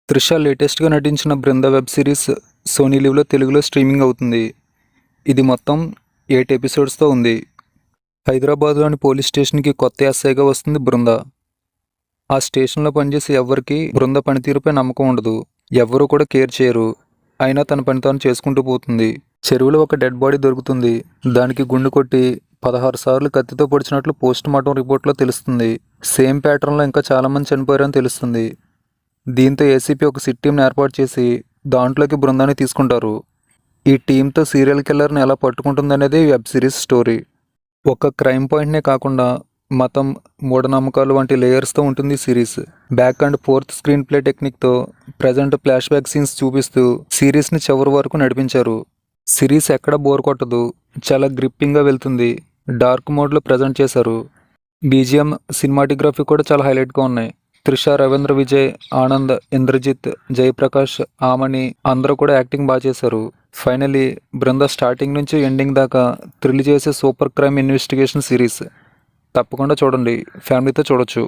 త్రిష లేటెస్ట్గా నటించిన బృంద web series Sony లివ్లో తెలుగులో స్ట్రీమింగ్ అవుతుంది. ఇది మొత్తం 8 ఎపిసోడ్స్తో ఉంది. హైదరాబాద్లోని పోలీస్ స్టేషన్కి కొత్త ఎస్ఐగా వస్తుంది బృంద. ఆ స్టేషన్లో పనిచేసే ఎవ్వరికి బృంద పనితీరుపై నమ్మకం ఉండదు. ఎవ్వరూ కూడా కేర్ చేయరు. అయినా తన పని తాను చేసుకుంటూ పోతుంది. చెరువులో ఒక డెడ్ బాడీ దొరుకుతుంది. దానికి గుండు కొట్టి 16 సార్లు కత్తితో పొడిచినట్లు పోస్ట్ మార్టం రిపోర్ట్లో తెలుస్తుంది. సేమ్ ప్యాటర్న్లో ఇంకా చాలామంది చనిపోయారని తెలుస్తుంది. దీంతో ఏసీపీ ఒక సిట్ టీంని ఏర్పాటు చేసి దాంట్లోకి బృందాన్ని తీసుకుంటారు. ఈ టీంతో సీరియల్ కిల్లర్ని ఎలా పట్టుకుంటుందనేది వెబ్ సిరీస్ స్టోరీ. ఒక క్రైమ్ పాయింట్నే కాకుండా మతం, మూఢనమ్మకాలు వంటి లేయర్స్తో ఉంటుంది series. Back and forth screen play టెక్నిక్తో ప్రజెంట్ ఫ్లాష్ బ్యాక్ సీన్స్ చూపిస్తూ సిరీస్ని చివరి వరకు నడిపించారు. సిరీస్ ఎక్కడ బోర్ కొట్టదు, చాలా గ్రిప్పింగ్గా వెళ్తుంది. డార్క్ మోడ్లో ప్రజెంట్ చేశారు. బీజిఎం, సినిమాటోగ్రఫీ కూడా చాలా హైలైట్గా ఉన్నాయి. త్రిష, రవీంద్ర విజయ్, ఆనంద్, ఇంద్రజిత్, జయప్రకాష్, ఆమని అందరూ కూడా యాక్టింగ్ బాగా చేశారు. ఫైనలీ బృంద స్టార్టింగ్ నుంచి ఎండింగ్ దాకా థ్రిల్ చేసే సూపర్ క్రైమ్ ఇన్వెస్టిగేషన్ సిరీస్. తప్పకుండా చూడండి, ఫ్యామిలీతో చూడొచ్చు.